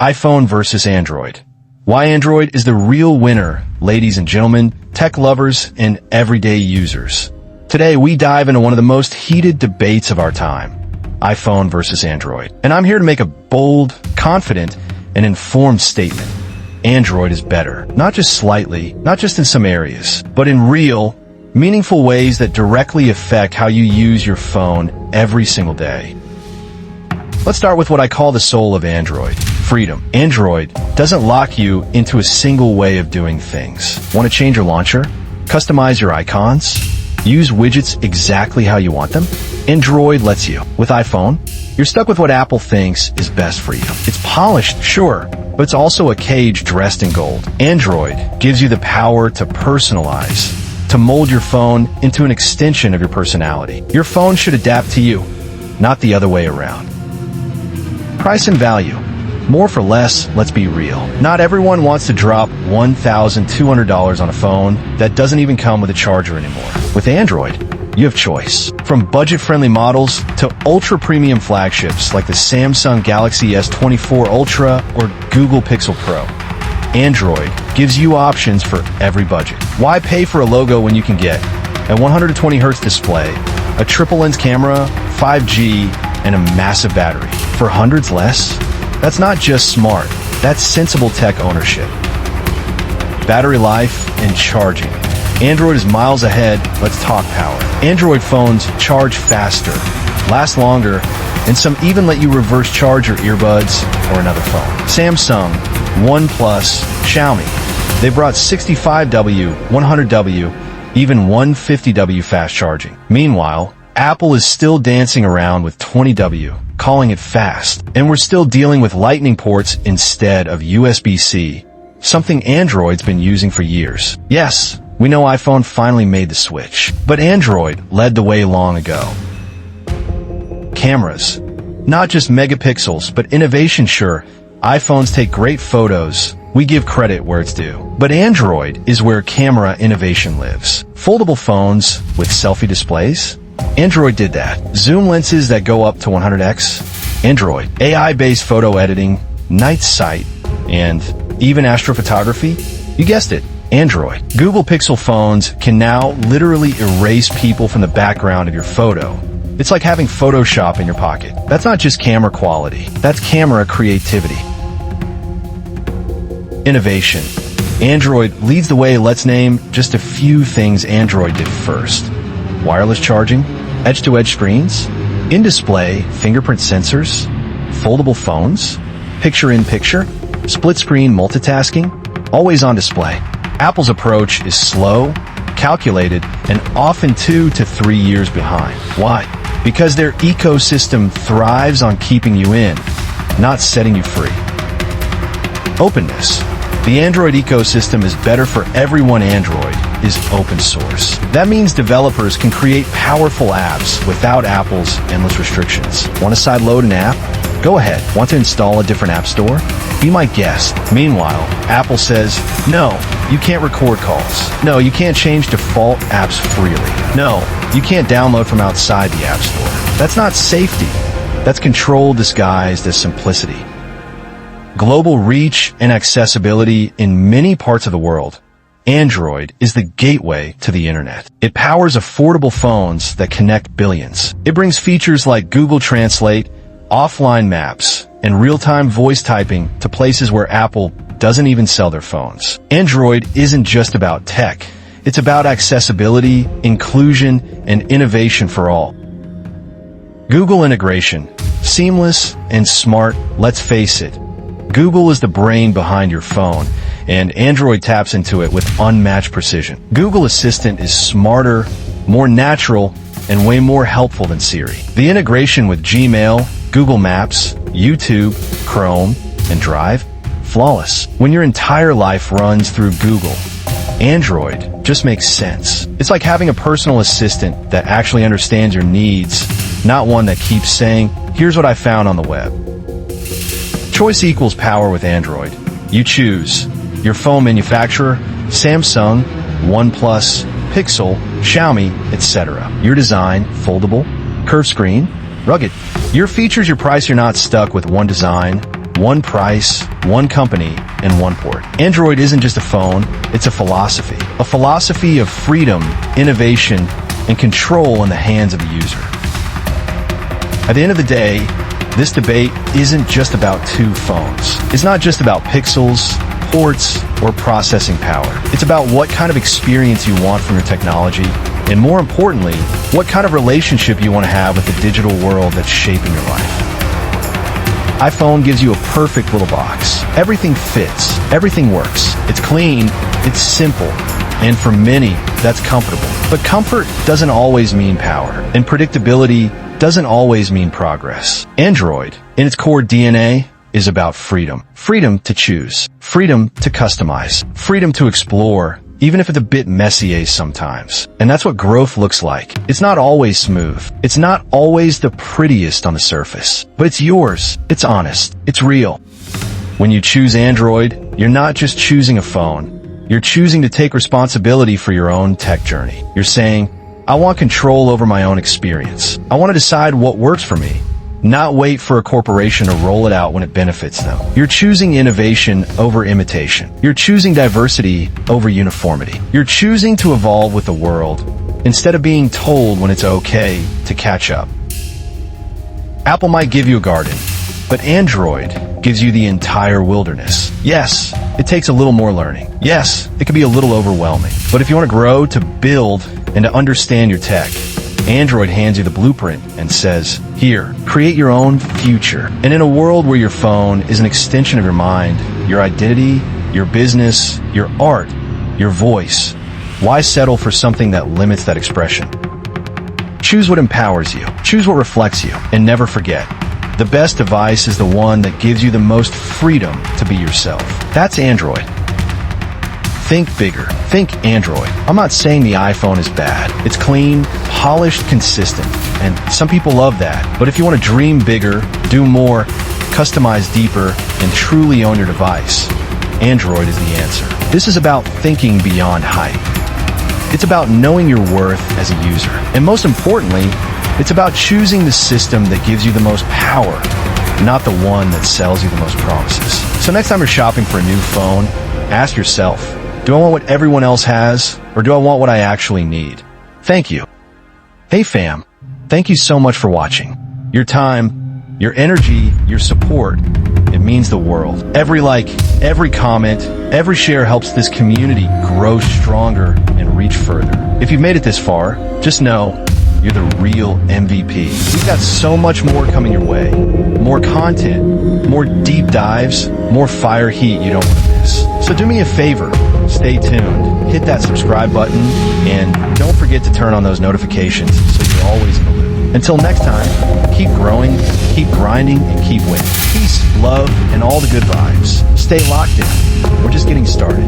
iPhone versus Android. Why Android is the real winner, ladies and gentlemen, tech lovers, and everyday users. Today, we dive into one of the most heated debates of our time, iPhone versus Android. And I'm here to make a bold, confident, and informed statement. Android is better, not just slightly, not just in some areas, but in real, meaningful ways that directly affect how you use your phone every single day. Let's start with what I call the soul of Android, freedom. Android doesn't lock you into a single way of doing things. Want to change your launcher? Customize your icons? Use widgets exactly how you want them? Android lets you. With iPhone, you're stuck with what Apple thinks is best for you. It's polished, sure, but it's also a cage dressed in gold. Android gives you the power to personalize, to mold your phone into an extension of your personality. Your phone should adapt to you, not the other way around. Price and value. More for less, let's be real. Not everyone wants to drop $1,200 on a phone that doesn't even come with a charger anymore. With Android, you have choice. From budget-friendly models to ultra-premium flagships like the Samsung Galaxy S24 Ultra or Google Pixel Pro. Android gives you options for every budget. Why pay for a logo when you can get a 120Hz display, a triple-lens camera, 5G, and a massive battery for hundreds less? That's not just smart, that's sensible tech ownership. Battery life and charging. Android is miles ahead, let's talk power. Android phones charge faster, last longer, and some even let you reverse charge your earbuds or another phone. Samsung, OnePlus, Xiaomi, they brought 65W, 100W, even 150W fast charging. Meanwhile, Apple is still dancing around with 20W, calling it fast. And we're still dealing with lightning ports instead of USB-C, something Android's been using for years. Yes, we know iPhone finally made the switch, but Android led the way long ago. Cameras. Not just megapixels, but innovation, sure. iPhones take great photos. We give credit where it's due. But Android is where camera innovation lives. Foldable phones with selfie displays? Android did that. Zoom lenses that go up to 100x? Android. AI-based photo editing, night sight, and even astrophotography? You guessed it, Android. Google Pixel phones can now literally erase people from the background of your photo. It's like having Photoshop in your pocket. That's not just camera quality, that's camera creativity. Innovation. Android leads the way. Let's name just a few things Android did first. Wireless charging, edge-to-edge screens, in-display fingerprint sensors, foldable phones, picture-in-picture, split-screen multitasking, always on display. Apple's approach is slow, calculated, and often 2 to 3 years behind. Why? Because their ecosystem thrives on keeping you in, not setting you free. Openness. The Android ecosystem is better for everyone. Android is open source. That means developers can create powerful apps without Apple's endless restrictions. Want to sideload an app? Go ahead. Want to install a different app store? Be my guest. Meanwhile, Apple says, no, you can't record calls. No, you can't change default apps freely. No, you can't download from outside the App Store. That's not safety. That's control disguised as simplicity. Global reach and accessibility in many parts of the world. Android is the gateway to the internet. It powers affordable phones that connect billions. It brings features like Google Translate, offline maps, and real-time voice typing to places where Apple doesn't even sell their phones. Android isn't just about tech. It's about accessibility, inclusion, and innovation for all. Google integration. Seamless and smart, let's face it. Google is the brain behind your phone, and Android taps into it with unmatched precision. Google Assistant is smarter, more natural, and way more helpful than Siri. The integration with Gmail, Google Maps, YouTube, Chrome, and Drive, flawless. When your entire life runs through Google, Android just makes sense. It's like having a personal assistant that actually understands your needs, not one that keeps saying, here's what I found on the web. Choice equals power with Android. You choose your phone manufacturer, Samsung, OnePlus, Pixel, Xiaomi, etc. Your design, foldable, curved screen, rugged. Your features, your price, you're not stuck with one design, one price, one company, and one port. Android isn't just a phone, it's a philosophy of freedom, innovation, and control in the hands of the user. At the end of the day, this debate isn't just about two phones. It's not just about pixels, ports, or processing power. It's about what kind of experience you want from your technology, and more importantly, what kind of relationship you want to have with the digital world that's shaping your life. iPhone gives you a perfect little box. Everything fits, everything works. It's clean, it's simple, and for many, that's comfortable. But comfort doesn't always mean power, and predictability doesn't always mean progress. Android, in its core DNA, is about freedom. Freedom to choose. Freedom to customize. Freedom to explore, even if it's a bit messy sometimes. And that's what growth looks like. It's not always smooth. It's not always the prettiest on the surface. But it's yours. It's honest. It's real. When you choose Android, you're not just choosing a phone. You're choosing to take responsibility for your own tech journey. You're saying, I want control over my own experience. I want to decide what works for me, not wait for a corporation to roll it out when it benefits them. You're choosing innovation over imitation. You're choosing diversity over uniformity. You're choosing to evolve with the world instead of being told when it's okay to catch up. Apple might give you a garden, but Android gives you the entire wilderness. Yes, it takes a little more learning. Yes, it can be a little overwhelming. But if you want to grow, to build, and to understand your tech, Android hands you the blueprint and says, here, create your own future. And in a world where your phone is an extension of your mind, your identity, your business, your art, your voice, why settle for something that limits that expression? Choose what empowers you, choose what reflects you, and never forget, the best device is the one that gives you the most freedom to be yourself. That's Android. Think bigger. Think Android. I'm not saying the iPhone is bad. It's clean, polished, consistent, and some people love that. But if you want to dream bigger, do more, customize deeper, and truly own your device, Android is the answer. This is about thinking beyond hype. It's about knowing your worth as a user. And most importantly, it's about choosing the system that gives you the most power, not the one that sells you the most promises. So next time you're shopping for a new phone, ask yourself, do I want what everyone else has, or do I want what I actually need? Thank you. Hey fam, thank you so much for watching. Your time, your energy, your support, it means the world. Every like, every comment, every share helps this community grow stronger and reach further. If you've made it this far, just know you're the real MVP. We've got so much more coming your way. More content, more deep dives, more fire heat you don't want to miss. So do me a favor, stay tuned, hit that subscribe button, and don't forget to turn on those notifications so you're always in the loop. Until next time, keep growing, keep grinding, and keep winning. Peace, love, and all the good vibes. Stay locked in. We're just getting started.